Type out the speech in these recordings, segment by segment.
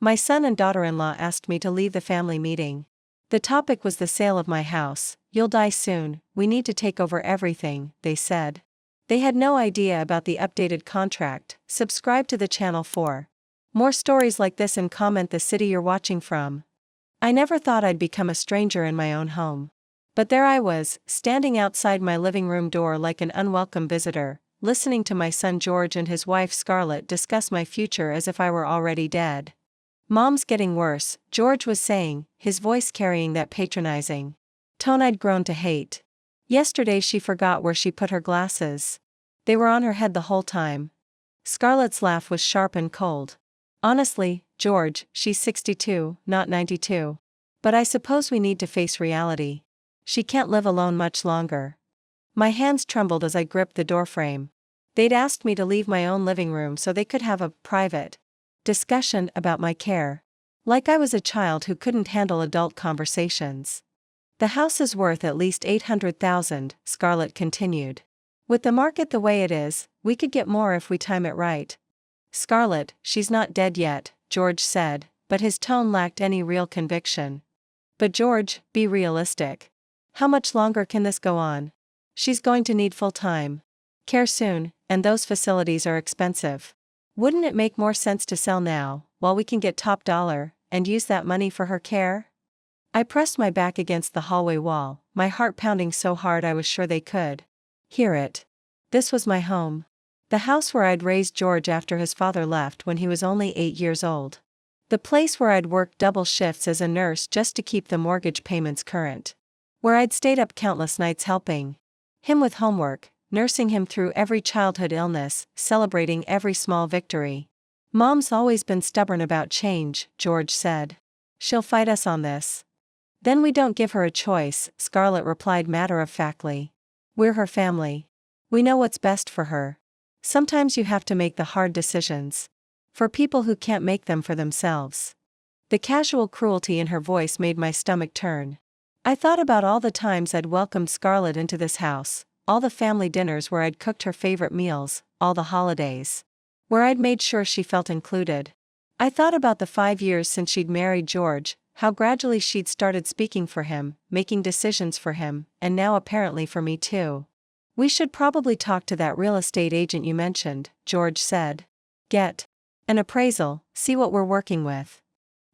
My son and daughter-in-law asked me to leave the family meeting. The topic was the sale of my house. You'll die soon, we need to take over everything, they said. They had no idea about the updated contract. Subscribe to the channel for more stories like this and comment the city you're watching from. I never thought I'd become a stranger in my own home. But there I was, standing outside my living room door like an unwelcome visitor, listening to my son George and his wife Scarlett discuss my future as if I were already dead. "Mom's getting worse," George was saying, his voice carrying that patronizing tone I'd grown to hate. Yesterday she forgot where she put her glasses. They were on her head the whole time. Scarlett's laugh was sharp and cold. "Honestly, George, she's 62, not 92. But I suppose we need to face reality. She can't live alone much longer." My hands trembled as I gripped the doorframe. They'd asked me to leave my own living room so they could have a private discussion about my care. Like I was a child who couldn't handle adult conversations. "The house is worth at least $800,000, Scarlett continued. "With the market the way it is, we could get more if we time it right." "Scarlett, she's not dead yet," George said, but his tone lacked any real conviction. "But George, be realistic. How much longer can this go on? She's going to need full-time care soon, and those facilities are expensive. Wouldn't it make more sense to sell now, while we can get top dollar, and use that money for her care?" I pressed my back against the hallway wall, my heart pounding so hard I was sure they could hear it. This was my home. The house where I'd raised George after his father left when he was only 8 years old. The place where I'd worked double shifts as a nurse just to keep the mortgage payments current. Where I'd stayed up countless nights helping him with homework, nursing him through every childhood illness, celebrating every small victory. "Mom's always been stubborn about change," George said. "She'll fight us on this." "Then we don't give her a choice," Scarlett replied matter-of-factly. "We're her family. We know what's best for her. Sometimes you have to make the hard decisions for people who can't make them for themselves." The casual cruelty in her voice made my stomach turn. I thought about all the times I'd welcomed Scarlett into this house, all the family dinners where I'd cooked her favorite meals, all the holidays where I'd made sure she felt included. I thought about the 5 years since she'd married George, how gradually she'd started speaking for him, making decisions for him, and now apparently for me too. "We should probably talk to that real estate agent you mentioned," George said. "Get an appraisal, see what we're working with."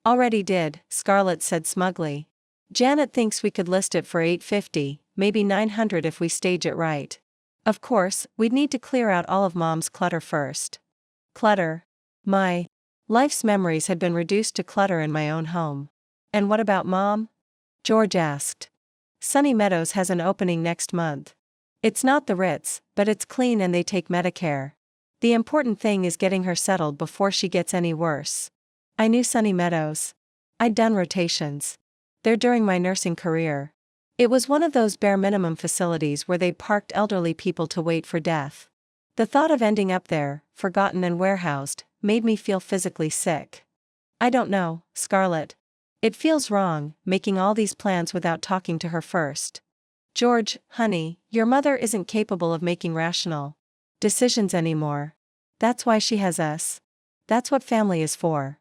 "Already did," Scarlett said smugly. "Janet thinks we could list it for $850, maybe $900 if we stage it right. Of course, we'd need to clear out all of Mom's clutter first." Clutter. My life's memories had been reduced to clutter in my own home. "And what about Mom?" George asked. "Sunny Meadows has an opening next month. It's not the Ritz, but it's clean and they take Medicare. The important thing is getting her settled before she gets any worse." I knew Sunny Meadows. I'd done rotations there during my nursing career. It was one of those bare minimum facilities where they'd parked elderly people to wait for death. The thought of ending up there, forgotten and warehoused, made me feel physically sick. "I don't know, Scarlett. It feels wrong, making all these plans without talking to her first." "George, honey, your mother isn't capable of making rational decisions anymore. That's why she has us. That's what family is for."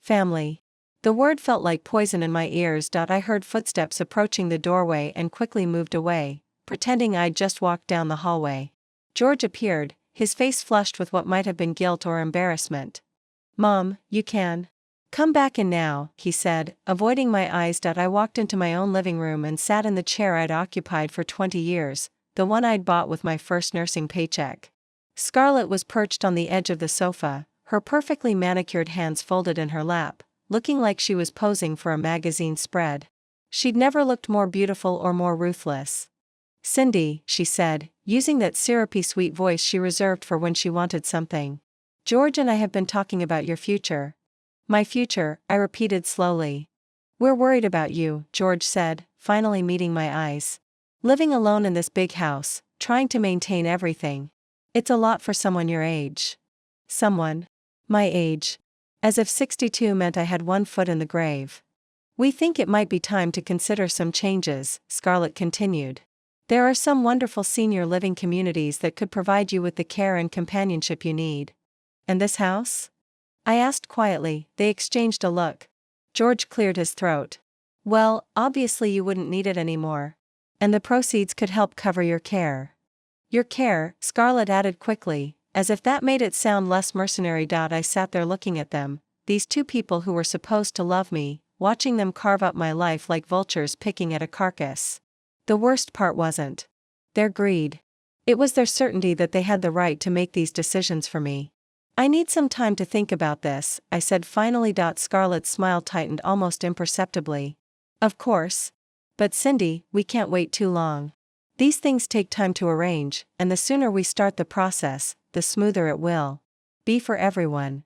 Family. The word felt like poison in my ears. I heard footsteps approaching the doorway and quickly moved away, pretending I'd just walked down the hallway. George appeared, his face flushed with what might have been guilt or embarrassment. "Mom, you can come back in now," he said, avoiding my eyes. I walked into my own living room and sat in the chair I'd occupied for 20 years, the one I'd bought with my first nursing paycheck. Scarlett was perched on the edge of the sofa, her perfectly manicured hands folded in her lap, looking like she was posing for a magazine spread. She'd never looked more beautiful or more ruthless. "Cindy," she said, using that syrupy sweet voice she reserved for when she wanted something. "George and I have been talking about your future." "My future," I repeated slowly. "We're worried about you," George said, finally meeting my eyes. "Living alone in this big house, trying to maintain everything. It's a lot for someone your age." Someone my age. As if 62 meant I had one foot in the grave. "We think it might be time to consider some changes," Scarlett continued. "There are some wonderful senior living communities that could provide you with the care and companionship you need. And this house? I asked quietly. They exchanged a look. George cleared his throat. Well, obviously you wouldn't need it anymore. And the proceeds could help cover your care. Your care, Scarlett added quickly, as if that made it sound less mercenary. I sat there looking at them, these two people who were supposed to love me, watching them carve up my life like vultures picking at a carcass. The worst part wasn't their greed. It was their certainty that they had the right to make these decisions for me. I need some time to think about this, I said finally. Scarlett's smile tightened almost imperceptibly. Of course. But Cindy, we can't wait too long. These things take time to arrange, and the sooner we start the process, the smoother it will be for everyone.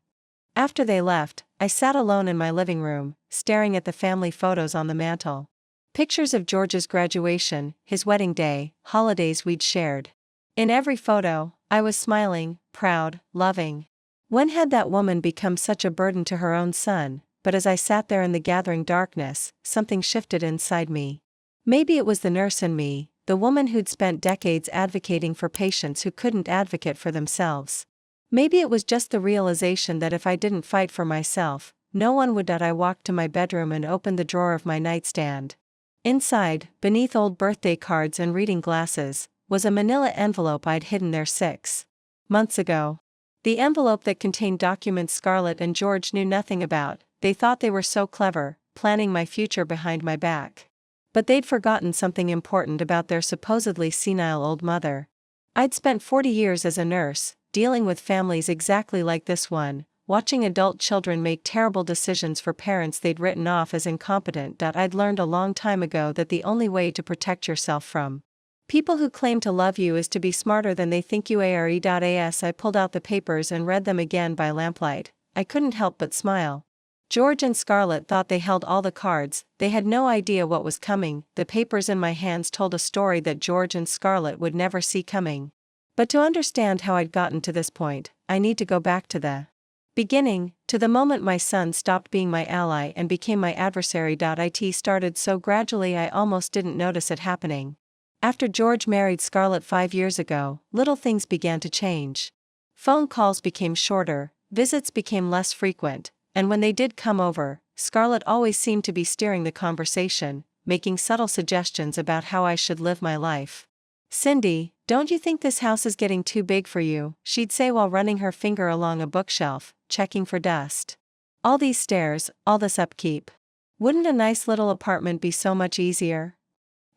After they left, I sat alone in my living room, staring at the family photos on the mantel. Pictures of George's graduation, his wedding day, holidays we'd shared. In every photo, I was smiling, proud, loving. When had that woman become such a burden to her own son? But as I sat there in the gathering darkness, something shifted inside me. Maybe it was the nurse in me, the woman who'd spent decades advocating for patients who couldn't advocate for themselves. Maybe it was just the realization that if I didn't fight for myself, no one would. I walked to my bedroom and opened the drawer of my nightstand. Inside, beneath old birthday cards and reading glasses, was a manila envelope I'd hidden there 6 months ago. The envelope that contained documents Scarlett and George knew nothing about. They thought they were so clever, planning my future behind my back. But they'd forgotten something important about their supposedly senile old mother. I'd spent 40 years as a nurse, dealing with families exactly like this one, watching adult children make terrible decisions for parents they'd written off as incompetent. I'd learned a long time ago that the only way to protect yourself from people who claim to love you is to be smarter than they think you are. As I pulled out the papers and read them again by lamplight, I couldn't help but smile. George and Scarlett thought they held all the cards. They had no idea what was coming. The papers in my hands told a story that George and Scarlett would never see coming. But to understand how I'd gotten to this point, I need to go back to the beginning, to the moment my son stopped being my ally and became my adversary. It started so gradually I almost didn't notice it happening. After George married Scarlett 5 years ago, little things began to change. Phone calls became shorter, visits became less frequent, and when they did come over, Scarlett always seemed to be steering the conversation, making subtle suggestions about how I should live my life. Cindy, don't you think this house is getting too big for you? She'd say while running her finger along a bookshelf, checking for dust. All these stairs, all this upkeep. Wouldn't a nice little apartment be so much easier?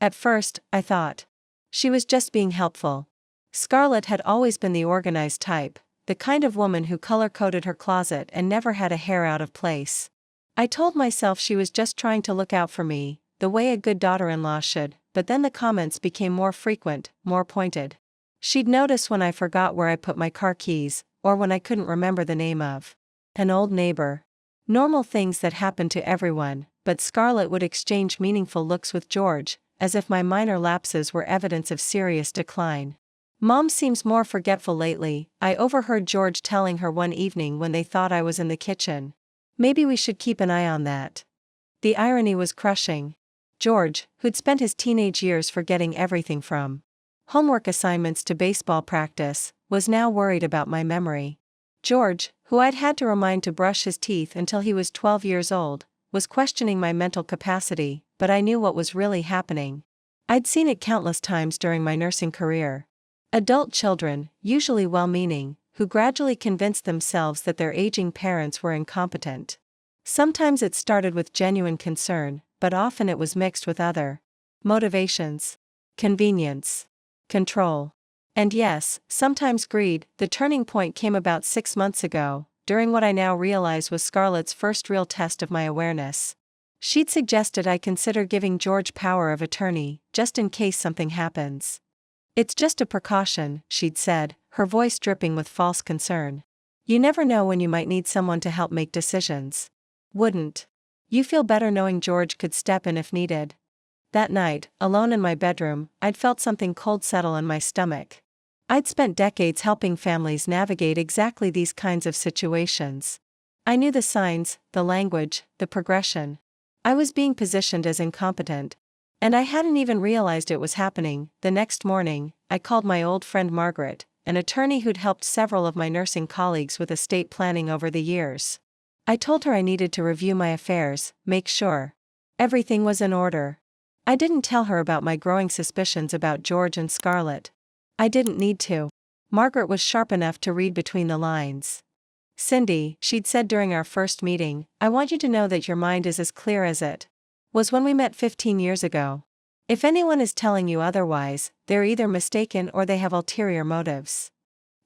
At first, I thought she was just being helpful. Scarlett had always been the organized type, the kind of woman who color-coded her closet and never had a hair out of place. I told myself she was just trying to look out for me, the way a good daughter-in-law should, but then the comments became more frequent, more pointed. She'd notice when I forgot where I put my car keys, or when I couldn't remember the name of an old neighbor. Normal things that happened to everyone, but Scarlett would exchange meaningful looks with George, as if my minor lapses were evidence of serious decline. Mom seems more forgetful lately, I overheard George telling her one evening when they thought I was in the kitchen. Maybe we should keep an eye on that. The irony was crushing. George, who'd spent his teenage years forgetting everything from homework assignments to baseball practice, was now worried about my memory. George, who I'd had to remind to brush his teeth until he was 12 years old, was questioning my mental capacity, but I knew what was really happening. I'd seen it countless times during my nursing career. Adult children, usually well-meaning, who gradually convinced themselves that their aging parents were incompetent. Sometimes it started with genuine concern, but often it was mixed with other motivations. Convenience. Control. And yes, sometimes greed. The turning point came about 6 months ago, during what I now realize was Scarlett's first real test of my awareness. She'd suggested I consider giving George power of attorney, just in case something happens. It's just a precaution, she'd said, her voice dripping with false concern. You never know when you might need someone to help make decisions. Wouldn't you feel better knowing George could step in if needed? That night, alone in my bedroom, I'd felt something cold settle in my stomach. I'd spent decades helping families navigate exactly these kinds of situations. I knew the signs, the language, the progression. I was being positioned as incompetent. And I hadn't even realized it was happening. The next morning, I called my old friend Margaret, an attorney who'd helped several of my nursing colleagues with estate planning over the years. I told her I needed to review my affairs, make sure everything was in order. I didn't tell her about my growing suspicions about George and Scarlett. I didn't need to. Margaret was sharp enough to read between the lines. "Cindy," she'd said during our first meeting, "I want you to know that your mind is as clear as it was when we met 15 years ago. If anyone is telling you otherwise, they're either mistaken or they have ulterior motives."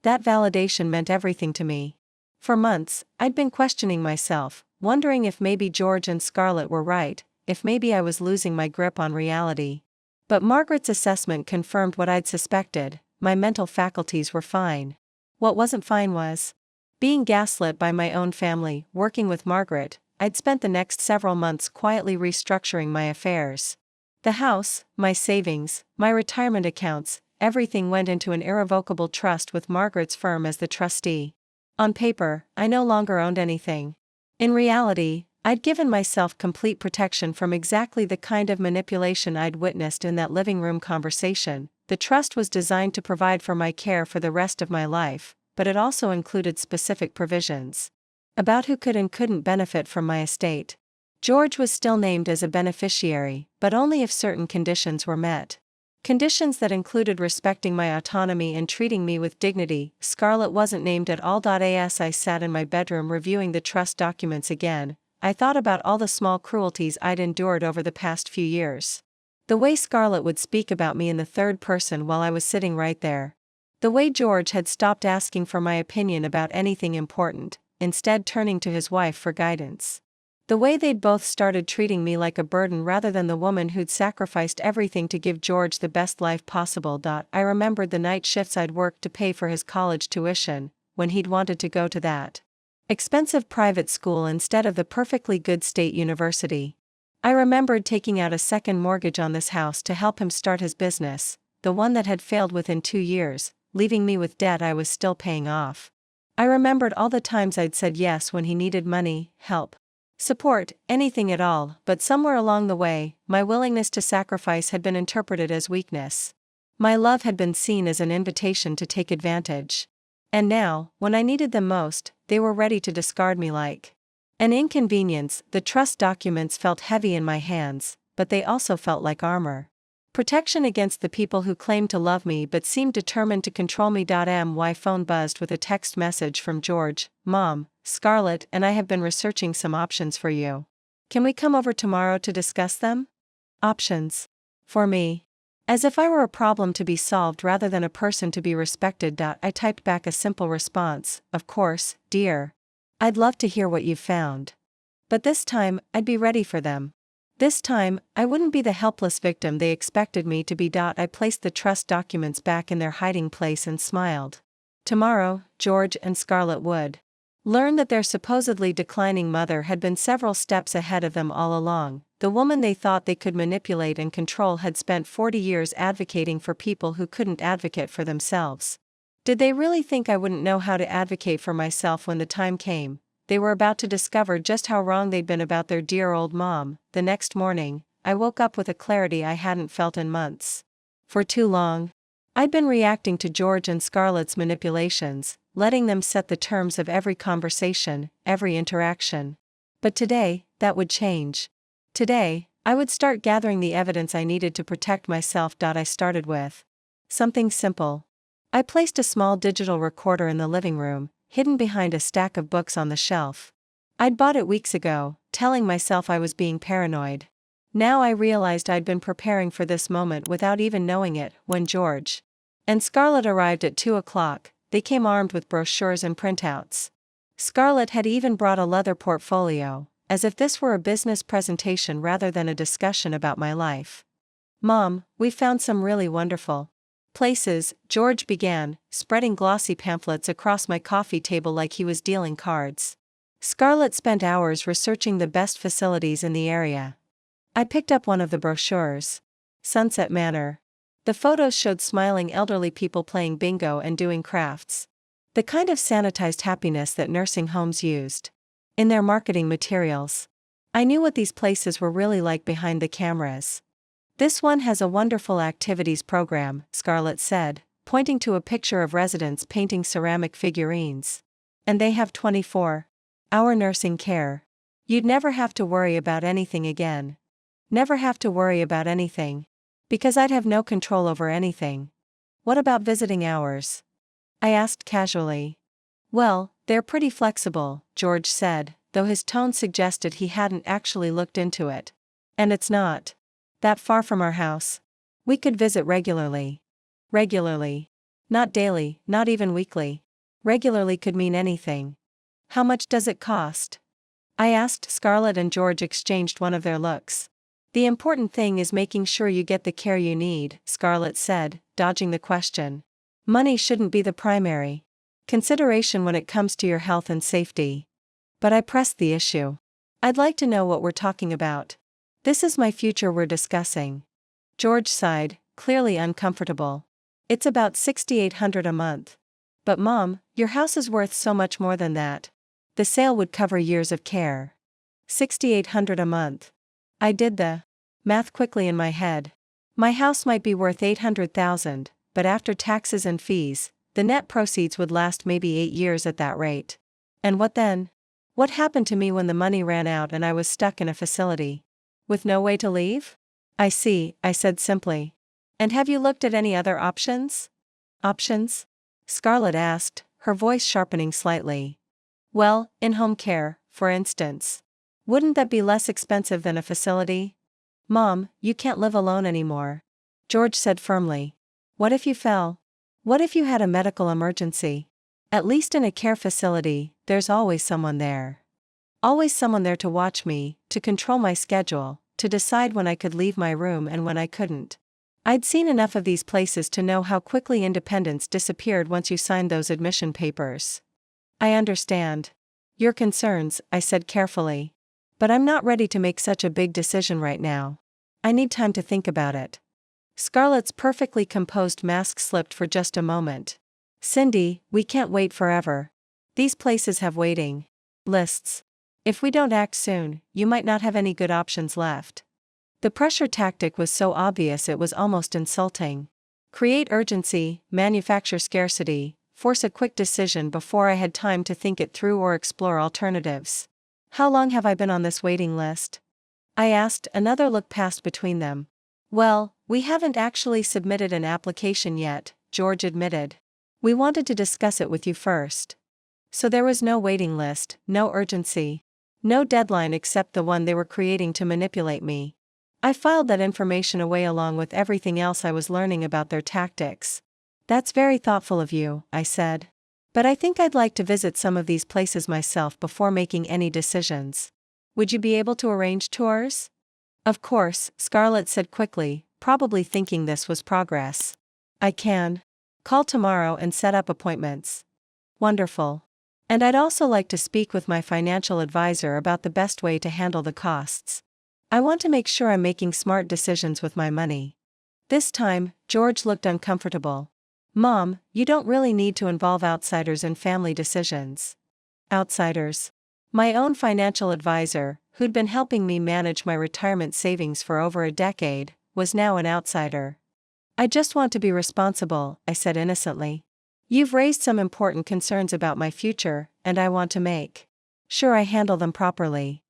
That validation meant everything to me. For months, I'd been questioning myself, wondering if maybe George and Scarlett were right, if maybe I was losing my grip on reality. But Margaret's assessment confirmed what I'd suspected: my mental faculties were fine. What wasn't fine was being gaslit by my own family. Working with Margaret, I'd spent the next several months quietly restructuring my affairs. The house, my savings, my retirement accounts, everything went into an irrevocable trust with Margaret's firm as the trustee. On paper, I no longer owned anything. In reality, I'd given myself complete protection from exactly the kind of manipulation I'd witnessed in that living room conversation. The trust was designed to provide for my care for the rest of my life, but it also included specific provisions about who could and couldn't benefit from my estate. George was still named as a beneficiary, but only if certain conditions were met. Conditions that included respecting my autonomy and treating me with dignity. Scarlett wasn't named at all. As I sat in my bedroom reviewing the trust documents again, I thought about all the small cruelties I'd endured over the past few years. The way Scarlett would speak about me in the third person while I was sitting right there. The way George had stopped asking for my opinion about anything important, instead turning to his wife for guidance. The way they'd both started treating me like a burden rather than the woman who'd sacrificed everything to give George the best life possible. I remembered the night shifts I'd worked to pay for his college tuition, when he'd wanted to go to that expensive private school instead of the perfectly good state university. I remembered taking out a second mortgage on this house to help him start his business, the one that had failed within 2 years, leaving me with debt I was still paying off. I remembered all the times I'd said yes when he needed money, help, support, anything at all, but somewhere along the way, my willingness to sacrifice had been interpreted as weakness. My love had been seen as an invitation to take advantage. And now, when I needed them most, they were ready to discard me like an inconvenience. The trust documents felt heavy in my hands, but they also felt like armor. Protection against the people who claimed to love me but seemed determined to control me. My phone buzzed with a text message from George. "Mom, Scarlett and I have been researching some options for you. Can we come over tomorrow to discuss them?" Options. For me. As if I were a problem to be solved rather than a person to be respected. I typed back a simple response: "Of course, dear. I'd love to hear what you've found. But this time, I'd be ready for them. This time, I wouldn't be the helpless victim they expected me to be." I placed the trust documents back in their hiding place and smiled. Tomorrow, George and Scarlett would learn that their supposedly declining mother had been several steps ahead of them all along. The woman they thought they could manipulate and control had spent 40 years advocating for people who couldn't advocate for themselves. Did they really think I wouldn't know how to advocate for myself when the time came? They were about to discover just how wrong they'd been about their dear old mom. The next morning, I woke up with a clarity I hadn't felt in months. For too long, I'd been reacting to George and Scarlett's manipulations, letting them set the terms of every conversation, every interaction. But today, that would change. Today, I would start gathering the evidence I needed to protect myself. I started with something simple. I placed a small digital recorder in the living room, hidden behind a stack of books on the shelf. I'd bought it weeks ago, telling myself I was being paranoid. Now I realized I'd been preparing for this moment without even knowing it. When George and Scarlett arrived at 2 o'clock, they came armed with brochures and printouts. Scarlett had even brought a leather portfolio, as if this were a business presentation rather than a discussion about my life. "Mom, we found some really wonderful places," George began, spreading glossy pamphlets across my coffee table like he was dealing cards. Scarlett spent hours researching the best facilities in the area. I picked up one of the brochures. Sunset Manor. The photos showed smiling elderly people playing bingo and doing crafts. The kind of sanitized happiness that nursing homes used in their marketing materials. I knew what these places were really like behind the cameras. "This one has a wonderful activities program," Scarlett said, pointing to a picture of residents painting ceramic figurines. And they have 24-hour nursing care. You'd never have to worry about anything again. Never have to worry about anything. Because I'd have no control over anything. What about visiting hours? I asked casually. Well, they're pretty flexible, George said, though his tone suggested he hadn't actually looked into it. And it's not that far from our house. We could visit regularly. Regularly. Not daily, not even weekly. Regularly could mean anything. How much does it cost? I asked. Scarlett and George exchanged one of their looks. The important thing is making sure you get the care you need, Scarlett said, dodging the question. Money shouldn't be the primary consideration when it comes to your health and safety. But I pressed the issue. I'd like to know what we're talking about. This is my future we're discussing. George sighed, clearly uncomfortable. It's about $6,800 a month. But Mom, your house is worth so much more than that. The sale would cover years of care. $6,800 a month. I did the math quickly in my head. My house might be worth $800,000, but after taxes and fees, the net proceeds would last maybe 8 years at that rate. And what then? What happened to me when the money ran out and I was stuck in a facility? With no way to leave? I see, I said simply. And have you looked at any other options? Options? Scarlett asked, her voice sharpening slightly. Well, in-home care, for instance. Wouldn't that be less expensive than a facility? Mom, you can't live alone anymore. George said firmly. What if you fell? What if you had a medical emergency? At least in a care facility, there's always someone there. Always someone there to watch me, to control my schedule, to decide when I could leave my room and when I couldn't. I'd seen enough of these places to know how quickly independence disappeared once you signed those admission papers. I understand your concerns, I said carefully. But I'm not ready to make such a big decision right now. I need time to think about it. Scarlett's perfectly composed mask slipped for just a moment. Cindy, we can't wait forever. These places have waiting lists. If we don't act soon, you might not have any good options left. The pressure tactic was so obvious it was almost insulting. Create urgency, manufacture scarcity, force a quick decision before I had time to think it through or explore alternatives. How long have I been on this waiting list? I asked. Another look passed between them. Well, we haven't actually submitted an application yet, George admitted. We wanted to discuss it with you first. So there was no waiting list, no urgency. No deadline except the one they were creating to manipulate me. I filed that information away along with everything else I was learning about their tactics. That's very thoughtful of you, I said. But I think I'd like to visit some of these places myself before making any decisions. Would you be able to arrange tours? Of course, Scarlett said quickly, probably thinking this was progress. I can. Call tomorrow and set up appointments. Wonderful. And I'd also like to speak with my financial advisor about the best way to handle the costs. I want to make sure I'm making smart decisions with my money. This time, George looked uncomfortable. Mom, you don't really need to involve outsiders in family decisions. Outsiders? My own financial advisor, who'd been helping me manage my retirement savings for over a decade, was now an outsider. I just want to be responsible, I said innocently. You've raised some important concerns about my future, and I want to make sure I handle them properly.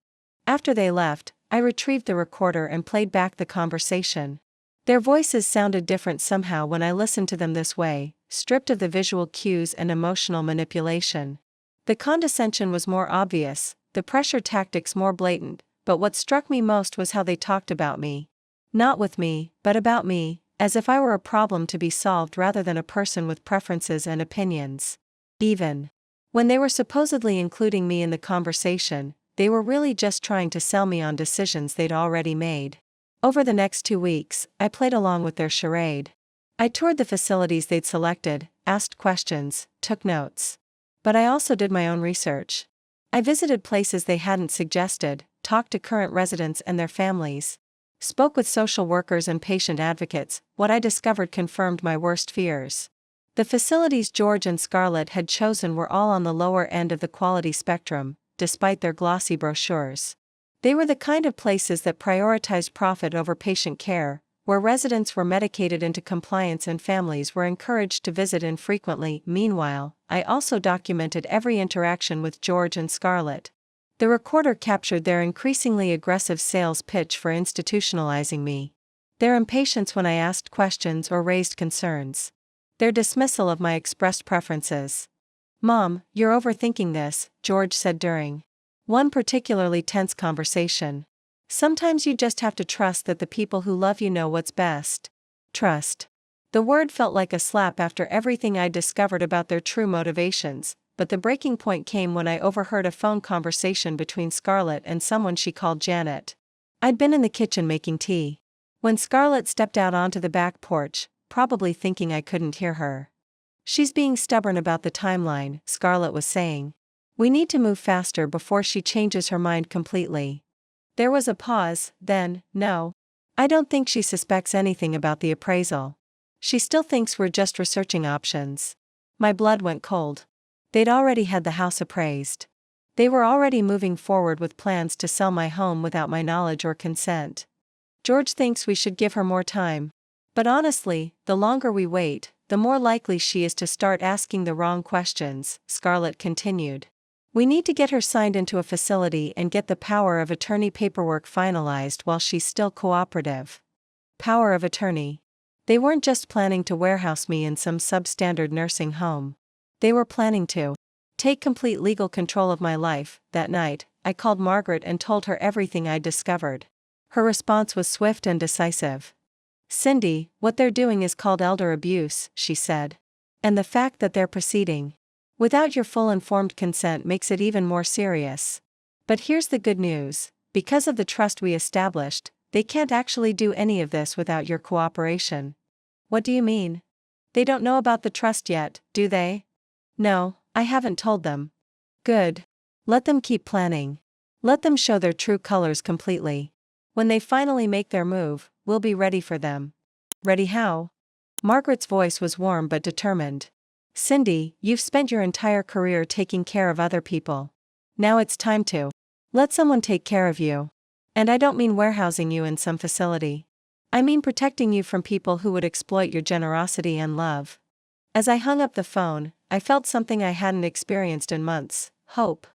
After they left, I retrieved the recorder and played back the conversation. Their voices sounded different somehow when I listened to them this way, stripped of the visual cues and emotional manipulation. The condescension was more obvious, the pressure tactics more blatant, but what struck me most was how they talked about me. Not with me, but about me, as if I were a problem to be solved rather than a person with preferences and opinions. Even when they were supposedly including me in the conversation, they were really just trying to sell me on decisions they'd already made. Over the next 2 weeks, I played along with their charade. I toured the facilities they'd selected, asked questions, took notes. But I also did my own research. I visited places they hadn't suggested, talked to current residents and their families. Spoke with social workers and patient advocates. What I discovered confirmed my worst fears. The facilities George and Scarlett had chosen were all on the lower end of the quality spectrum, despite their glossy brochures. They were the kind of places that prioritized profit over patient care, where residents were medicated into compliance and families were encouraged to visit infrequently. Meanwhile, I also documented every interaction with George and Scarlett. The recorder captured their increasingly aggressive sales pitch for institutionalizing me. Their impatience when I asked questions or raised concerns. Their dismissal of my expressed preferences. "Mom, you're overthinking this," George said during one particularly tense conversation. "Sometimes you just have to trust that the people who love you know what's best." Trust. The word felt like a slap after everything I'd discovered about their true motivations, but the breaking point came when I overheard a phone conversation between Scarlett and someone she called Janet. I'd been in the kitchen making tea when Scarlett stepped out onto the back porch, probably thinking I couldn't hear her. "She's being stubborn about the timeline," Scarlett was saying. "We need to move faster before she changes her mind completely." There was a pause, then, "No. I don't think she suspects anything about the appraisal. She still thinks we're just researching options." My blood went cold. They'd already had the house appraised. They were already moving forward with plans to sell my home without my knowledge or consent. "George thinks we should give her more time. But honestly, the longer we wait, the more likely she is to start asking the wrong questions," Scarlett continued. "We need to get her signed into a facility and get the power of attorney paperwork finalized while she's still cooperative." Power of attorney. They weren't just planning to warehouse me in some substandard nursing home. They were planning to take complete legal control of my life. That night, I called Margaret and told her everything I'd discovered. Her response was swift and decisive. "Cindy, what they're doing is called elder abuse," she said. "And the fact that they're proceeding without your full informed consent makes it even more serious. But here's the good news: because of the trust we established, they can't actually do any of this without your cooperation." "What do you mean?" "They don't know about the trust yet, do they?" "No, I haven't told them." "Good. Let them keep planning. Let them show their true colors completely. When they finally make their move, we'll be ready for them." "Ready how?" Margaret's voice was warm but determined. "Cindy, you've spent your entire career taking care of other people. Now it's time to let someone take care of you. And I don't mean warehousing you in some facility. I mean protecting you from people who would exploit your generosity and love." As I hung up the phone, I felt something I hadn't experienced in months: hope.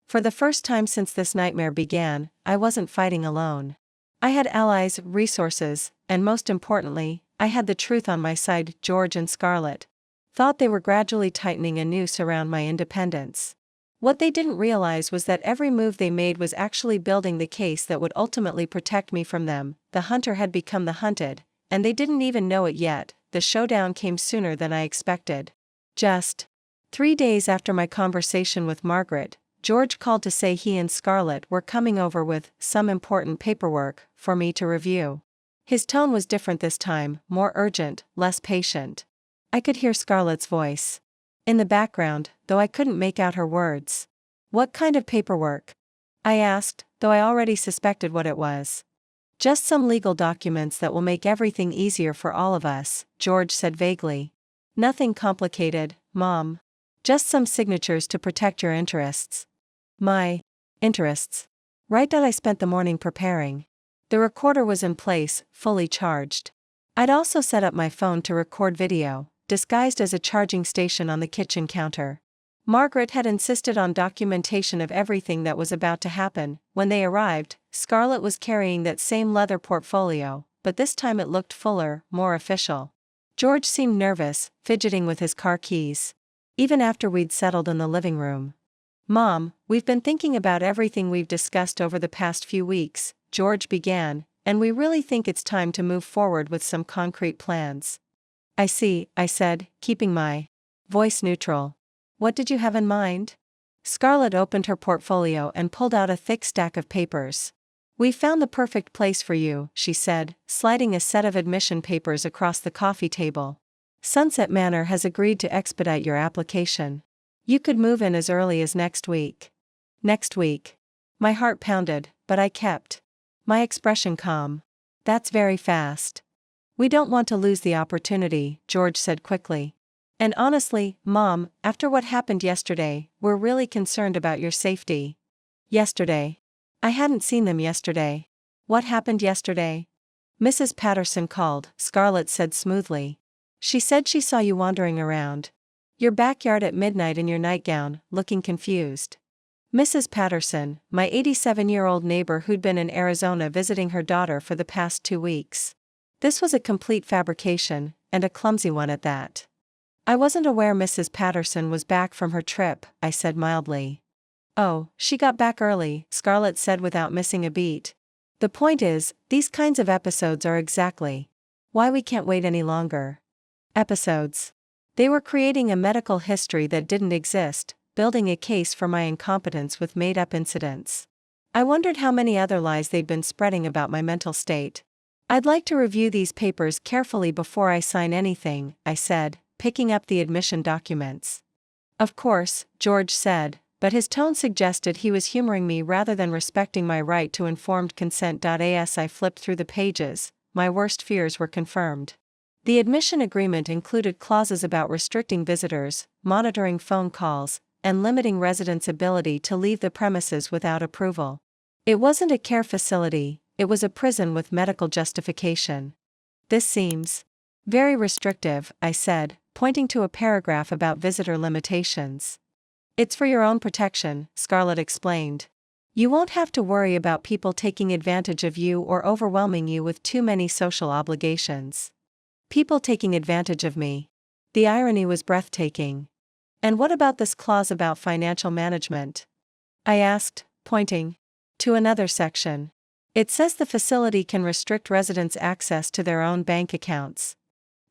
For the first time since this nightmare began, I wasn't fighting alone. I had allies, resources, and most importantly, I had the truth on my side. George and Scarlett thought they were gradually tightening a noose around my independence. What they didn't realize was that every move they made was actually building the case that would ultimately protect me from them. The hunter had become the hunted, and they didn't even know it yet. The showdown came sooner than I expected. Just 3 days after my conversation with Margaret, George called to say he and Scarlett were coming over with some important paperwork for me to review. His tone was different this time, more urgent, less patient. I could hear Scarlett's voice in the background, though I couldn't make out her words. "What kind of paperwork?" I asked, though I already suspected what it was. "Just some legal documents that will make everything easier for all of us," George said vaguely. "Nothing complicated, Mom. Just some signatures to protect your interests." My interests. Right, that I spent the morning preparing. The recorder was in place, fully charged. I'd also set up my phone to record video, disguised as a charging station on the kitchen counter. Margaret had insisted on documentation of everything that was about to happen. When they arrived, Scarlett was carrying that same leather portfolio, but this time it looked fuller, more official. George seemed nervous, fidgeting with his car keys. Even after we'd settled in the living room. "Mom, we've been thinking about everything we've discussed over the past few weeks," George began, "and we really think it's time to move forward with some concrete plans." "I see," I said, keeping my voice neutral. "What did you have in mind?" Scarlett opened her portfolio and pulled out a thick stack of papers. "We found the perfect place for you," she said, sliding a set of admission papers across the coffee table. "Sunset Manor has agreed to expedite your application. You could move in as early as next week." Next week. My heart pounded, but I kept my expression calm. "That's very fast." "We don't want to lose the opportunity," George said quickly. "And honestly, Mom, after what happened yesterday, we're really concerned about your safety." "Yesterday?" I hadn't seen them yesterday. "What happened yesterday?" Mrs. Patterson called, Scarlett said smoothly. She said she saw you wandering around your backyard at midnight in your nightgown, looking confused. Mrs. Patterson, my 87-year-old neighbor who'd been in Arizona visiting her daughter for the past 2 weeks. This was a complete fabrication, and a clumsy one at that. I wasn't aware Mrs. Patterson was back from her trip, I said mildly. Oh, she got back early, Scarlett said without missing a beat. The point is, these kinds of episodes are exactly why we can't wait any longer. Episodes. They were creating a medical history that didn't exist, building a case for my incompetence with made-up incidents. I wondered how many other lies they'd been spreading about my mental state. I'd like to review these papers carefully before I sign anything, I said, picking up the admission documents. Of course, George said, but his tone suggested he was humoring me rather than respecting my right to informed consent. As I flipped through the pages, my worst fears were confirmed. The admission agreement included clauses about restricting visitors, monitoring phone calls, and limiting residents' ability to leave the premises without approval. It wasn't a care facility, it was a prison with medical justification. This seems very restrictive, I said, pointing to a paragraph about visitor limitations. It's for your own protection, Scarlett explained. You won't have to worry about people taking advantage of you or overwhelming you with too many social obligations. People taking advantage of me. The irony was breathtaking. And what about this clause about financial management? I asked, pointing to another section. It says the facility can restrict residents' access to their own bank accounts.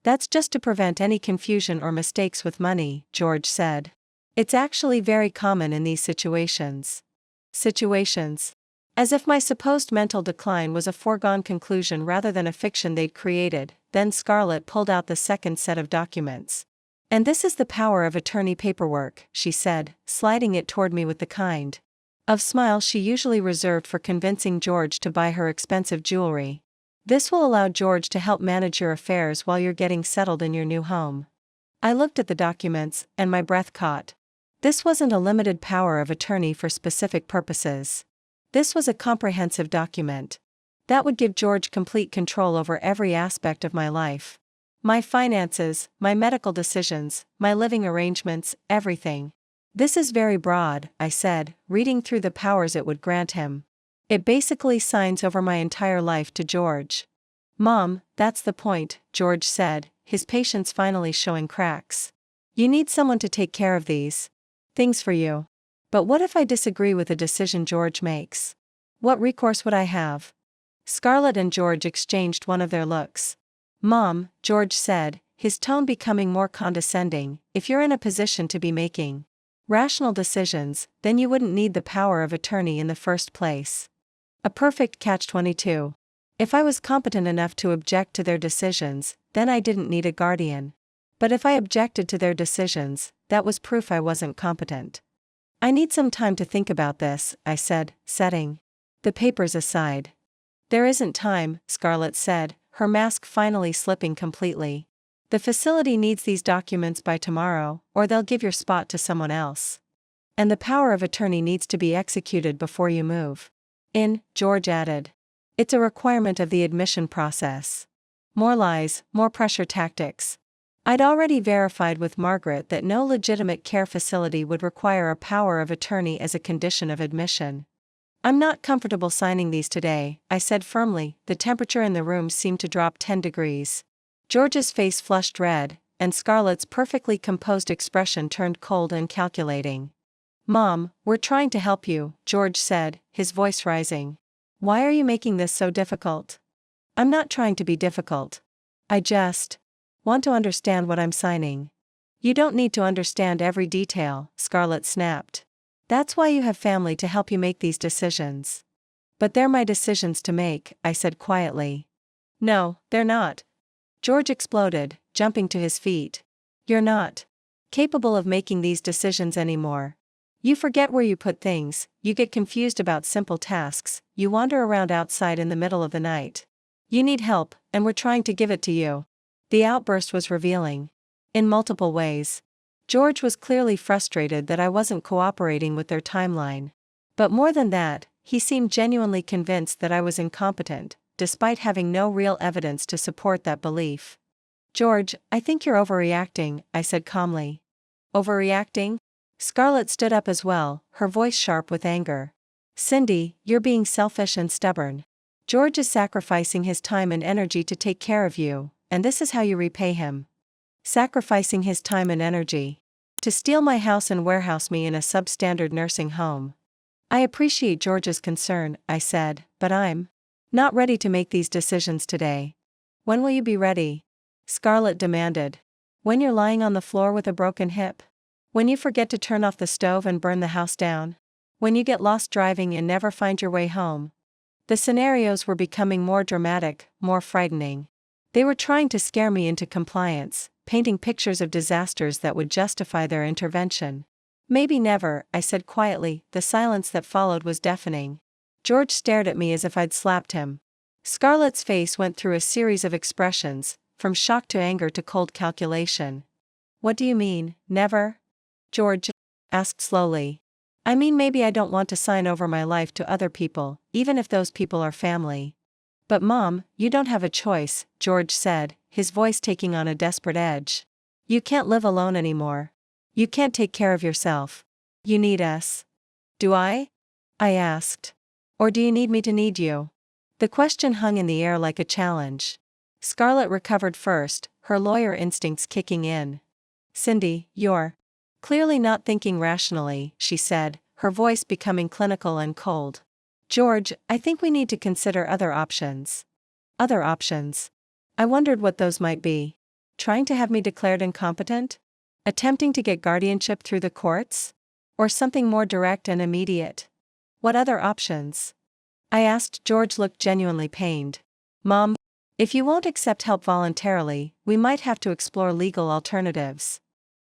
That's just to prevent any confusion or mistakes with money, George said. It's actually very common in these situations. Situations. As if my supposed mental decline was a foregone conclusion rather than a fiction they'd created, then Scarlett pulled out the second set of documents. And this is the power of attorney paperwork, she said, sliding it toward me with the kind of smile she usually reserved for convincing George to buy her expensive jewelry. This will allow George to help manage your affairs while you're getting settled in your new home. I looked at the documents, and my breath caught. This wasn't a limited power of attorney for specific purposes. This was a comprehensive document that would give George complete control over every aspect of my life. My finances, my medical decisions, my living arrangements, everything. This is very broad, I said, reading through the powers it would grant him. It basically signs over my entire life to George. Mom, that's the point, George said, his patience finally showing cracks. You need someone to take care of these things for you. But what if I disagree with a decision George makes? What recourse would I have? Scarlett and George exchanged one of their looks. Mom, George said, his tone becoming more condescending, if you're in a position to be making rational decisions, then you wouldn't need the power of attorney in the first place. A perfect catch-22. If I was competent enough to object to their decisions, then I didn't need a guardian. But if I objected to their decisions, that was proof I wasn't competent. I need some time to think about this, I said, setting the papers aside. There isn't time, Scarlett said, her mask finally slipping completely. The facility needs these documents by tomorrow, or they'll give your spot to someone else. And the power of attorney needs to be executed before you move in, George added. It's a requirement of the admission process. More lies, more pressure tactics. I'd already verified with Margaret that no legitimate care facility would require a power of attorney as a condition of admission. I'm not comfortable signing these today, I said firmly. The temperature in the room seemed to drop 10 degrees. George's face flushed red, and Scarlett's perfectly composed expression turned cold and calculating. Mom, we're trying to help you, George said, his voice rising. Why are you making this so difficult? I'm not trying to be difficult. I just want to understand what I'm signing. You don't need to understand every detail, Scarlett snapped. That's why you have family to help you make these decisions. But they're my decisions to make, I said quietly. No, they're not. George exploded, jumping to his feet. You're not capable of making these decisions anymore. You forget where you put things, you get confused about simple tasks, you wander around outside in the middle of the night. You need help, and we're trying to give it to you. The outburst was revealing. In multiple ways. George was clearly frustrated that I wasn't cooperating with their timeline. But more than that, he seemed genuinely convinced that I was incompetent, despite having no real evidence to support that belief. George, I think you're overreacting, I said calmly. Overreacting? Scarlett stood up as well, her voice sharp with anger. Cindy, you're being selfish and stubborn. George is sacrificing his time and energy to take care of you, and this is how you repay him. Sacrificing his time and energy. To steal my house and warehouse me in a substandard nursing home. I appreciate George's concern, I said, but I'm not ready to make these decisions today. When will you be ready? Scarlett demanded. When you're lying on the floor with a broken hip? When you forget to turn off the stove and burn the house down? When you get lost driving and never find your way home? The scenarios were becoming more dramatic, more frightening. They were trying to scare me into compliance, painting pictures of disasters that would justify their intervention. Maybe never, I said quietly. The silence that followed was deafening. George stared at me as if I'd slapped him. Scarlett's face went through a series of expressions, from shock to anger to cold calculation. What do you mean, never? George asked slowly. I mean maybe I don't want to sign over my life to other people, even if those people are family. But Mom, you don't have a choice, George said, his voice taking on a desperate edge. You can't live alone anymore. You can't take care of yourself. You need us. Do I? I asked. Or do you need me to need you? The question hung in the air like a challenge. Scarlett recovered first, her lawyer instincts kicking in. Cindy, you're clearly not thinking rationally, she said, her voice becoming clinical and cold. George, I think we need to consider other options. Other options? I wondered what those might be. Trying to have me declared incompetent? Attempting to get guardianship through the courts? Or something more direct and immediate? What other options? I asked. George looked genuinely pained. Mom, if you won't accept help voluntarily, we might have to explore legal alternatives.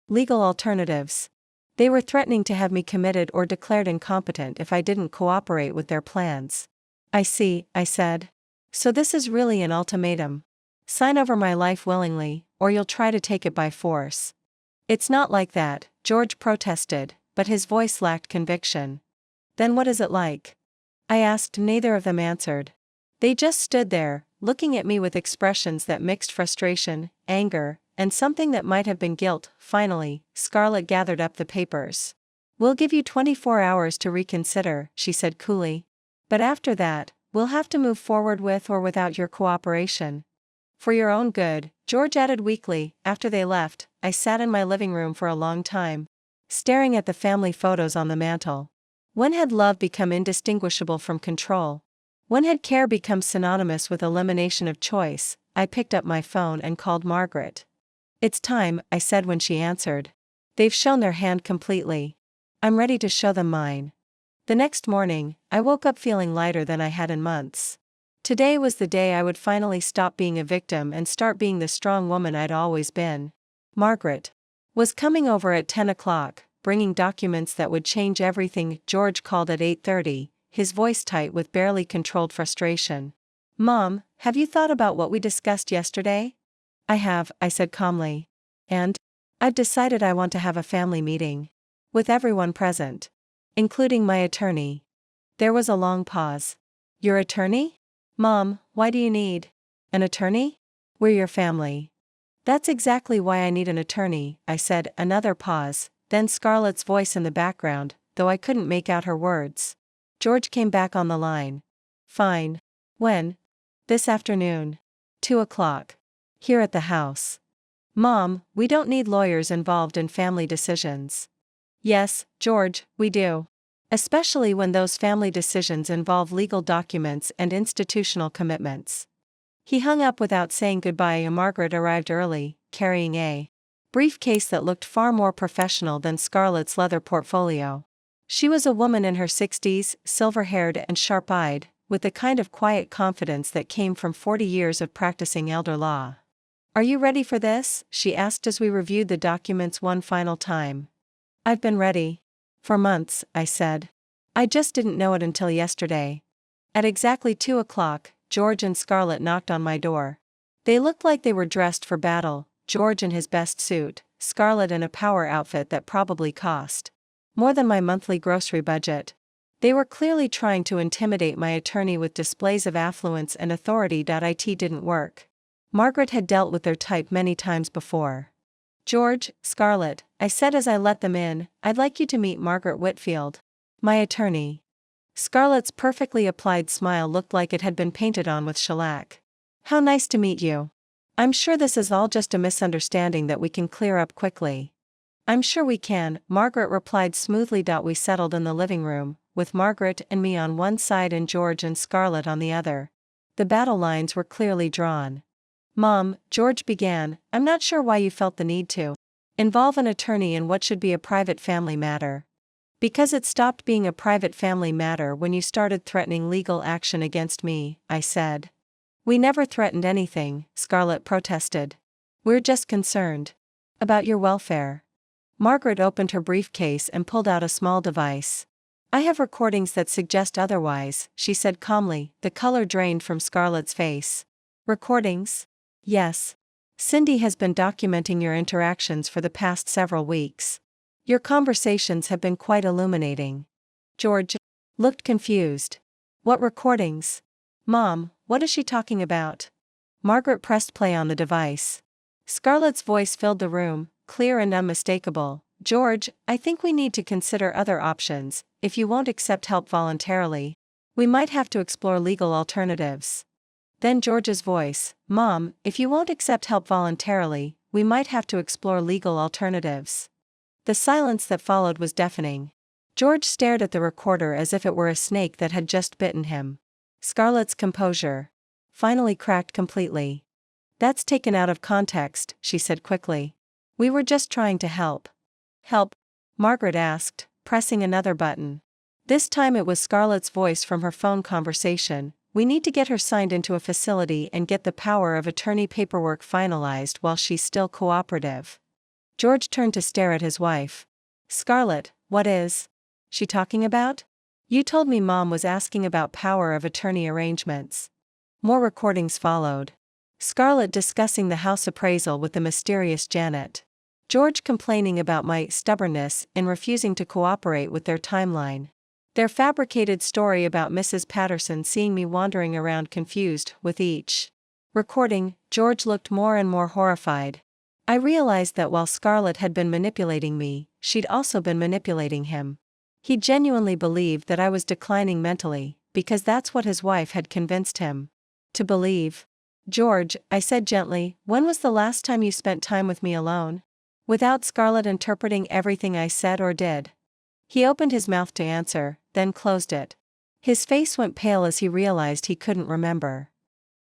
Legal alternatives. They were threatening to have me committed or declared incompetent if I didn't cooperate with their plans. I see, I said. So this is really an ultimatum. Sign over my life willingly, or you'll try to take it by force. It's not like that, George protested, but his voice lacked conviction. Then what is it like? I asked. Neither of them answered. They just stood there, looking at me with expressions that mixed frustration, anger, and something that might have been guilt. Finally, Scarlett gathered up the papers. We'll give you 24 hours to reconsider, she said coolly. But after that, we'll have to move forward with or without your cooperation. For your own good, George added weakly. After they left, I sat in my living room for a long time, staring at the family photos on the mantel. When had love become indistinguishable from control? When had care become synonymous with elimination of choice? I picked up my phone and called Margaret. It's time, I said when she answered. They've shown their hand completely. I'm ready to show them mine. The next morning, I woke up feeling lighter than I had in months. Today was the day I would finally stop being a victim and start being the strong woman I'd always been. Margaret was coming over at 10 o'clock, bringing documents that would change everything. George called at 8:30, his voice tight with barely controlled frustration. Mom, have you thought about what we discussed yesterday? I have, I said calmly. And? I've decided I want to have a family meeting. With everyone present. Including my attorney. There was a long pause. Your attorney? Mom, why do you need an attorney? We're your family. That's exactly why I need an attorney, I said. Another pause, then Scarlett's voice in the background, though I couldn't make out her words. George came back on the line. Fine. When? This afternoon. 2 o'clock. Here at the house. Mom, we don't need lawyers involved in family decisions. Yes, George, we do. Especially when those family decisions involve legal documents and institutional commitments. He hung up without saying goodbye. Margaret arrived early, carrying a briefcase that looked far more professional than Scarlett's leather portfolio. She was a woman in her 60s, silver-haired and sharp-eyed, with the kind of quiet confidence that came from 40 years of practicing elder law. Are you ready for this? She asked as we reviewed the documents one final time. I've been ready. For months, I said. I just didn't know it until yesterday. At exactly 2 o'clock, George and Scarlett knocked on my door. They looked like they were dressed for battle, George in his best suit, Scarlett in a power outfit that probably cost more than my monthly grocery budget. They were clearly trying to intimidate my attorney with displays of affluence and authority. It didn't work. Margaret had dealt with their type many times before. George, Scarlett, I said as I let them in, I'd like you to meet Margaret Whitfield. My attorney. Scarlett's perfectly applied smile looked like it had been painted on with shellac. How nice to meet you. I'm sure this is all just a misunderstanding that we can clear up quickly. I'm sure we can, Margaret replied smoothly. We settled in the living room, with Margaret and me on one side and George and Scarlett on the other. The battle lines were clearly drawn. Mom, George began, I'm not sure why you felt the need to involve an attorney in what should be a private family matter. Because it stopped being a private family matter when you started threatening legal action against me, I said. We never threatened anything, Scarlett protested. We're just concerned about your welfare. Margaret opened her briefcase and pulled out a small device. I have recordings that suggest otherwise, she said calmly, the color drained from Scarlett's face. Recordings? Yes. Cindy has been documenting your interactions for the past several weeks. Your conversations have been quite illuminating. George looked confused. What recordings? Mom, what is she talking about? Margaret pressed play on the device. Scarlett's voice filled the room, clear and unmistakable. George, I think we need to consider other options. If you won't accept help voluntarily, we might have to explore legal alternatives. Then George's voice, Mom, if you won't accept help voluntarily, we might have to explore legal alternatives. The silence that followed was deafening. George stared at the recorder as if it were a snake that had just bitten him. Scarlett's composure finally cracked completely. That's taken out of context, she said quickly. We were just trying to help. Help? Margaret asked, pressing another button. This time it was Scarlett's voice from her phone conversation. We need to get her signed into a facility and get the power of attorney paperwork finalized while she's still cooperative. George turned to stare at his wife. Scarlett, what is she talking about? You told me Mom was asking about power of attorney arrangements. More recordings followed. Scarlett discussing the house appraisal with the mysterious Janet. George complaining about my stubbornness in refusing to cooperate with their timeline. Their fabricated story about Mrs. Patterson seeing me wandering around confused. With each recording, George looked more and more horrified. I realized that while Scarlett had been manipulating me, she'd also been manipulating him. He genuinely believed that I was declining mentally, because that's what his wife had convinced him to believe. George, I said gently, when was the last time you spent time with me alone? Without Scarlett interpreting everything I said or did. He opened his mouth to answer, then closed it. His face went pale as he realized he couldn't remember.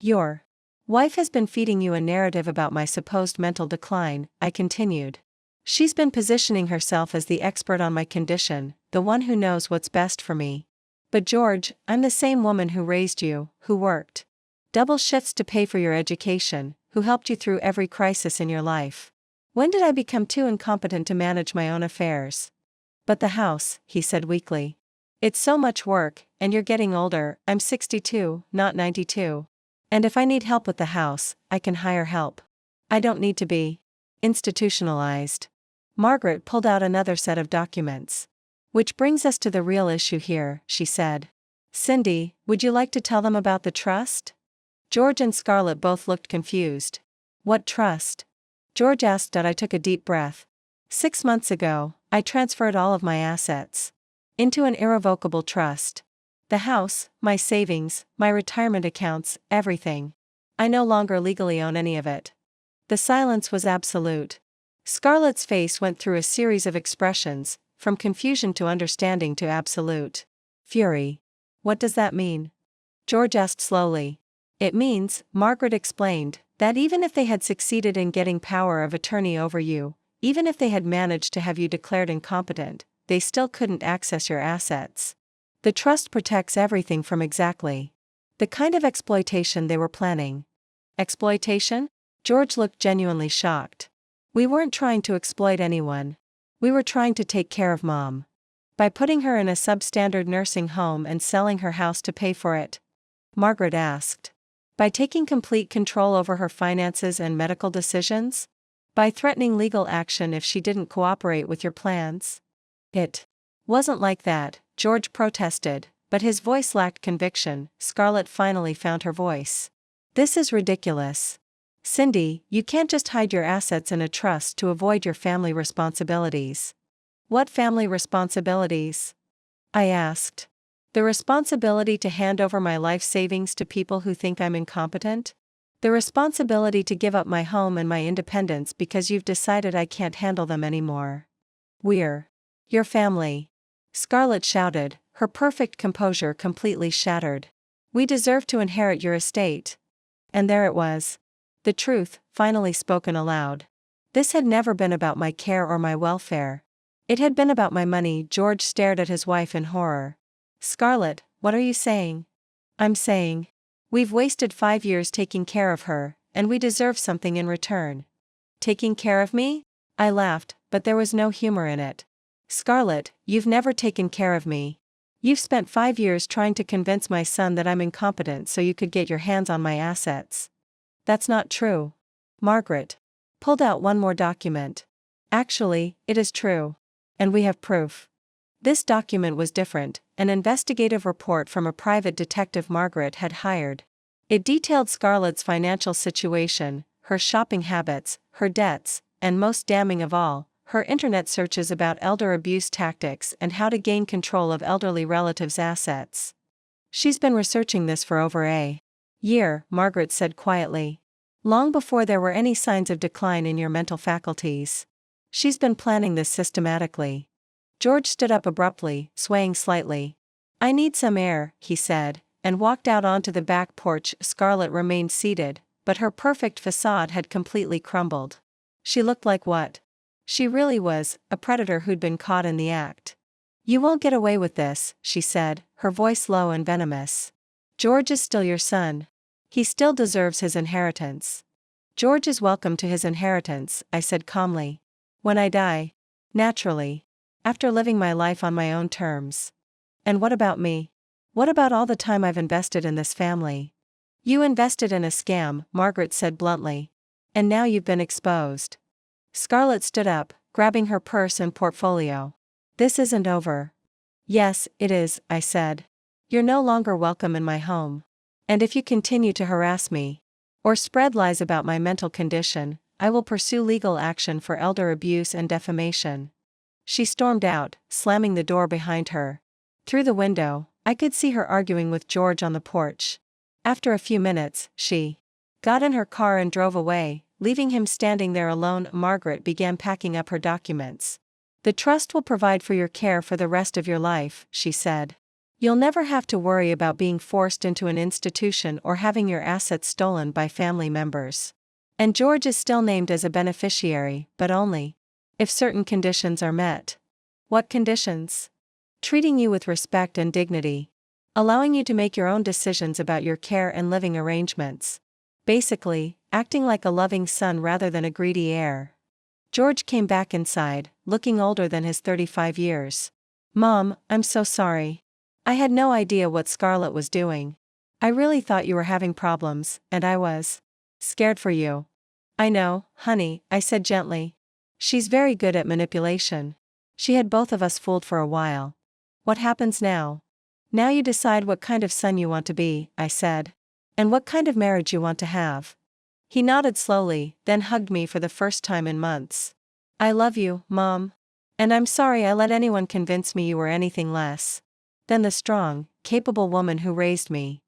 Your wife has been feeding you a narrative about my supposed mental decline, I continued. She's been positioning herself as the expert on my condition, the one who knows what's best for me. But George, I'm the same woman who raised you, who worked double shifts to pay for your education, who helped you through every crisis in your life. When did I become too incompetent to manage my own affairs? But the house, he said weakly. It's so much work, and you're getting older. I'm 62, not 92. And if I need help with the house, I can hire help. I don't need to be institutionalized. Margaret pulled out another set of documents. Which brings us to the real issue here, she said. Cindy, would you like to tell them about the trust? George and Scarlett both looked confused. What trust? George asked. I took a deep breath. 6 months ago, I transferred all of my assets into an irrevocable trust. The house, my savings, my retirement accounts, everything. I no longer legally own any of it. The silence was absolute. Scarlett's face went through a series of expressions, from confusion to understanding to absolute fury. What does that mean? George asked slowly. It means, Margaret explained, that even if they had succeeded in getting power of attorney over you, even if they had managed to have you declared incompetent, they still couldn't access your assets. The trust protects everything from exactly the kind of exploitation they were planning. Exploitation? George looked genuinely shocked. We weren't trying to exploit anyone. We were trying to take care of Mom. By putting her in a substandard nursing home and selling her house to pay for it? Margaret asked. By taking complete control over her finances and medical decisions? By threatening legal action if she didn't cooperate with your plans? It Wasn't like that, George protested, but his voice lacked conviction. Scarlett finally found her voice. This is ridiculous. Cindy, you can't just hide your assets in a trust to avoid your family responsibilities. What family responsibilities? I asked. The responsibility to hand over my life savings to people who think I'm incompetent? The responsibility to give up my home and my independence because you've decided I can't handle them anymore. We're your family. Scarlett shouted, her perfect composure completely shattered. We deserve to inherit your estate. And there it was. The truth, finally spoken aloud. This had never been about my care or my welfare. It had been about my money. George stared at his wife in horror. Scarlett, what are you saying? I'm saying, we've wasted 5 years taking care of her, and we deserve something in return. Taking care of me? I laughed, but there was no humor in it. Scarlett, you've never taken care of me. You've spent 5 years trying to convince my son that I'm incompetent so you could get your hands on my assets. That's not true. Margaret pulled out one more document. Actually, it is true. And we have proof. This document was different, an investigative report from a private detective Margaret had hired. It detailed Scarlett's financial situation, her shopping habits, her debts, and most damning of all, her internet searches about elder abuse tactics and how to gain control of elderly relatives' assets. She's been researching this for over a year, Margaret said quietly. Long before there were any signs of decline in your mental faculties. She's been planning this systematically. George stood up abruptly, swaying slightly. I need some air, he said, and walked out onto the back porch. Scarlett remained seated, but her perfect facade had completely crumbled. She looked like what? She really was, a predator who'd been caught in the act. You won't get away with this, she said, her voice low and venomous. George is still your son. He still deserves his inheritance. George is welcome to his inheritance, I said calmly. When I die. Naturally. After living my life on my own terms. And what about me? What about all the time I've invested in this family? You invested in a scam, Margaret said bluntly. And now you've been exposed. Scarlett stood up, grabbing her purse and portfolio. This isn't over. Yes, it is, I said. You're no longer welcome in my home. And if you continue to harass me, or spread lies about my mental condition, I will pursue legal action for elder abuse and defamation. She stormed out, slamming the door behind her. Through the window, I could see her arguing with George on the porch. After a few minutes, she got in her car and drove away, leaving him standing there alone. Margaret began packing up her documents. The trust will provide for your care for the rest of your life, she said. You'll never have to worry about being forced into an institution or having your assets stolen by family members. And George is still named as a beneficiary, but only if certain conditions are met. What conditions? Treating you with respect and dignity. Allowing you to make your own decisions about your care and living arrangements. Basically, acting like a loving son rather than a greedy heir. George came back inside, looking older than his 35 years. Mom, I'm so sorry. I had no idea what Scarlett was doing. I really thought you were having problems, and I was scared for you. I know, honey, I said gently. She's very good at manipulation. She had both of us fooled for a while. What happens now? Now you decide what kind of son you want to be, I said. And what kind of marriage you want to have. He nodded slowly, then hugged me for the first time in months. I love you, Mom. And I'm sorry I let anyone convince me you were anything less than the strong, capable woman who raised me.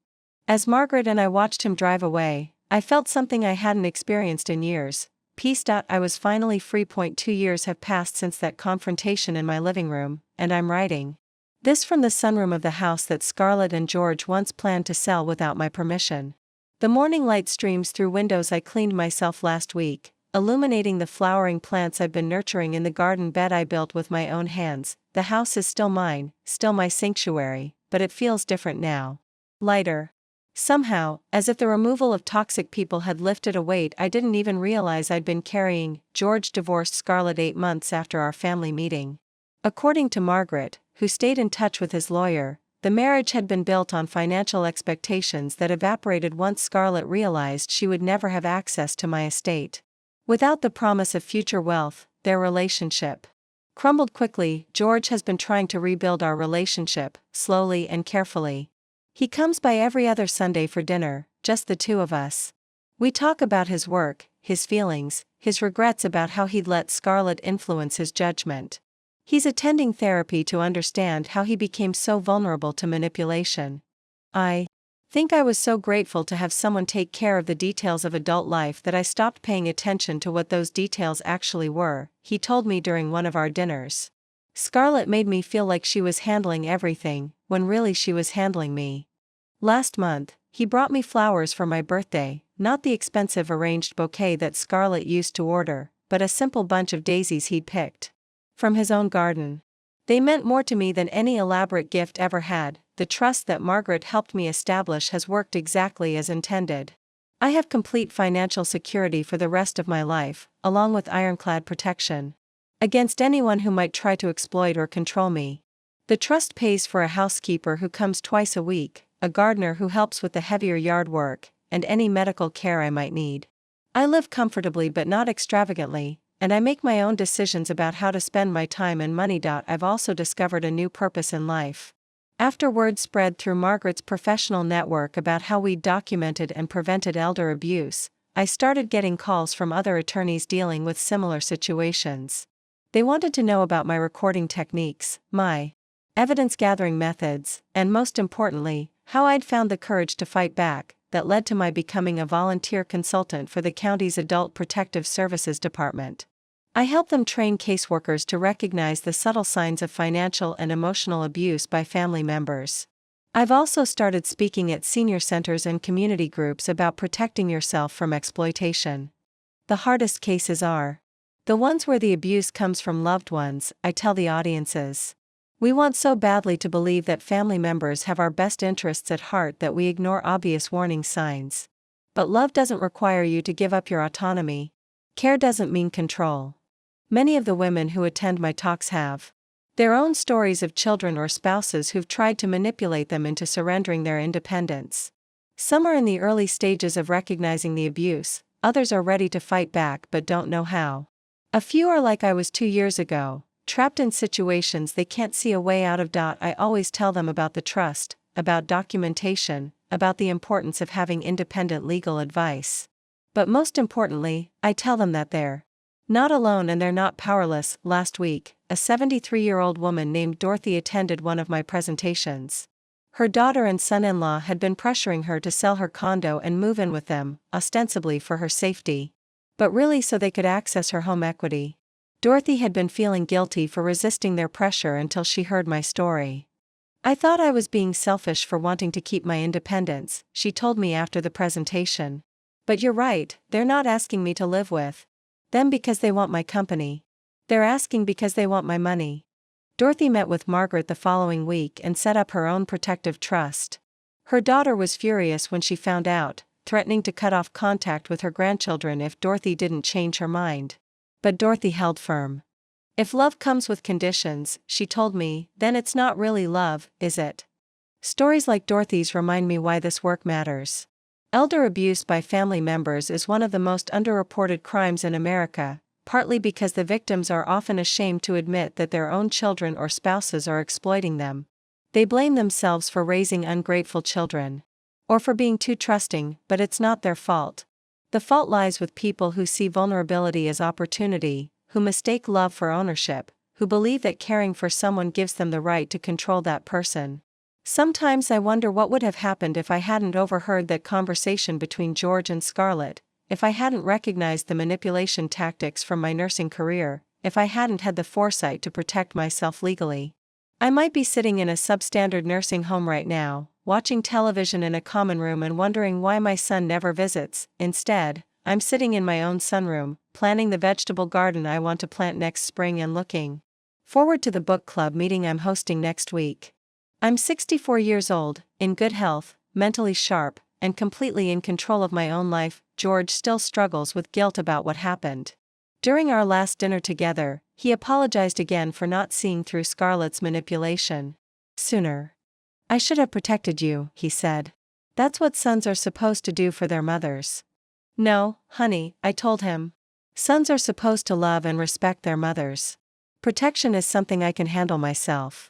As Margaret and I watched him drive away, I felt something I hadn't experienced in years. Peace. I was finally free. 2 years have passed since that confrontation in my living room, and I'm writing this from the sunroom of the house that Scarlett and George once planned to sell without my permission. The morning light streams through windows I cleaned myself last week, illuminating the flowering plants I've been nurturing in the garden bed I built with my own hands. The house is still mine, still my sanctuary, but it feels different now. Lighter. Somehow, as if the removal of toxic people had lifted a weight I didn't even realize I'd been carrying. George divorced Scarlett 8 months after our family meeting. According to Margaret, who stayed in touch with his lawyer, the marriage had been built on financial expectations that evaporated once Scarlett realized she would never have access to my estate. Without the promise of future wealth, their relationship crumbled quickly. George has been trying to rebuild our relationship, slowly and carefully. He comes by every other Sunday for dinner, just the two of us. We talk about his work, his feelings, his regrets about how he'd let Scarlett influence his judgment. He's attending therapy to understand how he became so vulnerable to manipulation. I think I was so grateful to have someone take care of the details of adult life that I stopped paying attention to what those details actually were, he told me during one of our dinners. Scarlett made me feel like she was handling everything, when really she was handling me. Last month, he brought me flowers for my birthday, not the expensive arranged bouquet that Scarlett used to order, but a simple bunch of daisies he'd picked from his own garden. They meant more to me than any elaborate gift ever had. The trust that Margaret helped me establish has worked exactly as intended. I have complete financial security for the rest of my life, along with ironclad protection against anyone who might try to exploit or control me. The trust pays for a housekeeper who comes twice a week, a gardener who helps with the heavier yard work, and any medical care I might need. I live comfortably but not extravagantly, and I make my own decisions about how to spend my time and money. I've also discovered a new purpose in life. After word spread through Margaret's professional network about how we documented and prevented elder abuse, I started getting calls from other attorneys dealing with similar situations. They wanted to know about my recording techniques, my evidence-gathering methods, and most importantly, how I'd found the courage to fight back, that led to my becoming a volunteer consultant for the county's Adult Protective Services Department. I help them train caseworkers to recognize the subtle signs of financial and emotional abuse by family members. I've also started speaking at senior centers and community groups about protecting yourself from exploitation. The hardest cases are the ones where the abuse comes from loved ones, I tell the audiences. We want so badly to believe that family members have our best interests at heart that we ignore obvious warning signs. But love doesn't require you to give up your autonomy. Care doesn't mean control. Many of the women who attend my talks have their own stories of children or spouses who've tried to manipulate them into surrendering their independence. Some are in the early stages of recognizing the abuse, others are ready to fight back but don't know how. A few are like I was 2 years ago, trapped in situations they can't see a way out of. I always tell them about the trust, about documentation, about the importance of having independent legal advice. But most importantly, I tell them that they're not alone and they're not powerless. Last week, a 73-year-old woman named Dorothy attended one of my presentations. Her daughter and son-in-law had been pressuring her to sell her condo and move in with them, ostensibly for her safety, but really so they could access her home equity. Dorothy had been feeling guilty for resisting their pressure until she heard my story. I thought I was being selfish for wanting to keep my independence, she told me after the presentation. But you're right, they're not asking me to live with them because they want my company. They're asking because they want my money. Dorothy met with Margaret the following week and set up her own protective trust. Her daughter was furious when she found out, threatening to cut off contact with her grandchildren if Dorothy didn't change her mind. But Dorothy held firm. If love comes with conditions, she told me, then it's not really love, is it? Stories like Dorothy's remind me why this work matters. Elder abuse by family members is one of the most underreported crimes in America, partly because the victims are often ashamed to admit that their own children or spouses are exploiting them. They blame themselves for raising ungrateful children, or for being too trusting, but it's not their fault. The fault lies with people who see vulnerability as opportunity, who mistake love for ownership, who believe that caring for someone gives them the right to control that person. Sometimes I wonder what would have happened if I hadn't overheard that conversation between George and Scarlett, if I hadn't recognized the manipulation tactics from my nursing career, if I hadn't had the foresight to protect myself legally. I might be sitting in a substandard nursing home right now, watching television in a common room and wondering why my son never visits. Instead, I'm sitting in my own sunroom, planning the vegetable garden I want to plant next spring and looking forward to the book club meeting I'm hosting next week. I'm 64 years old, in good health, mentally sharp, and completely in control of my own life. George still struggles with guilt about what happened. During our last dinner together, he apologized again for not seeing through Scarlett's manipulation sooner. I should have protected you, he said. That's what sons are supposed to do for their mothers. No, honey, I told him. Sons are supposed to love and respect their mothers. Protection is something I can handle myself.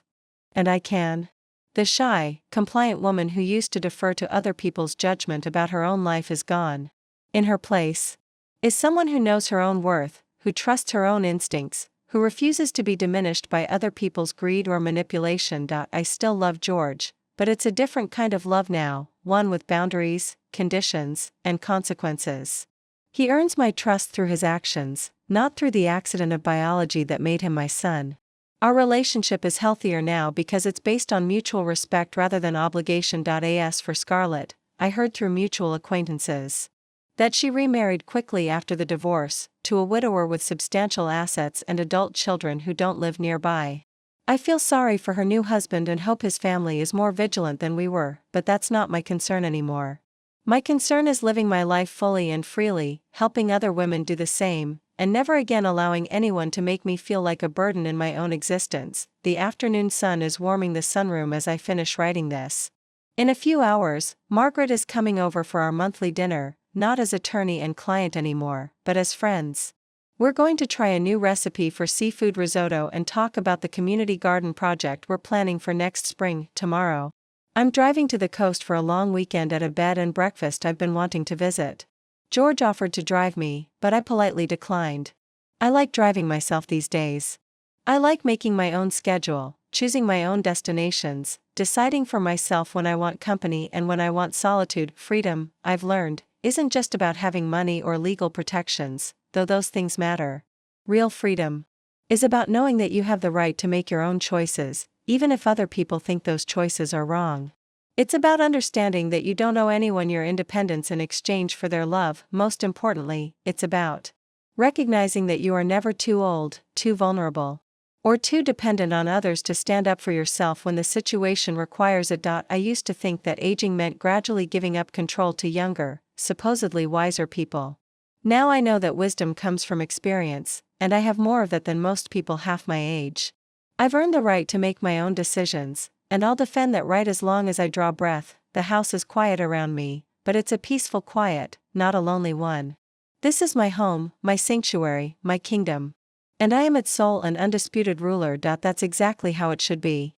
And I can. The shy, compliant woman who used to defer to other people's judgment about her own life is gone. In her place is someone who knows her own worth, who trusts her own instincts, who refuses to be diminished by other people's greed or manipulation. I still love George, but it's a different kind of love now, one with boundaries, conditions, and consequences. He earns my trust through his actions, not through the accident of biology that made him my son. Our relationship is healthier now because it's based on mutual respect rather than obligation. As for Scarlett, I heard through mutual acquaintances that she remarried quickly after the divorce, to a widower with substantial assets and adult children who don't live nearby. I feel sorry for her new husband and hope his family is more vigilant than we were, but that's not my concern anymore. My concern is living my life fully and freely, helping other women do the same, and never again allowing anyone to make me feel like a burden in my own existence. The afternoon sun is warming the sunroom as I finish writing this. In a few hours, Margaret is coming over for our monthly dinner, not as attorney and client anymore, but as friends. We're going to try a new recipe for seafood risotto and talk about the community garden project we're planning for next spring. Tomorrow, I'm driving to the coast for a long weekend at a bed and breakfast I've been wanting to visit. George offered to drive me, but I politely declined. I like driving myself these days. I like making my own schedule, choosing my own destinations, deciding for myself when I want company and when I want solitude. Freedom, I've learned, isn't just about having money or legal protections, though those things matter. Real freedom is about knowing that you have the right to make your own choices, even if other people think those choices are wrong. It's about understanding that you don't owe anyone your independence in exchange for their love. Most importantly, it's about recognizing that you are never too old, too vulnerable, or too dependent on others to stand up for yourself when the situation requires it. I used to think that aging meant gradually giving up control to younger, supposedly wiser people. Now I know that wisdom comes from experience, and I have more of it than most people half my age. I've earned the right to make my own decisions, and I'll defend that right as long as I draw breath. The house is quiet around me, but it's a peaceful quiet, not a lonely one. This is my home, my sanctuary, my kingdom. And I am its sole and undisputed ruler. That's exactly how it should be.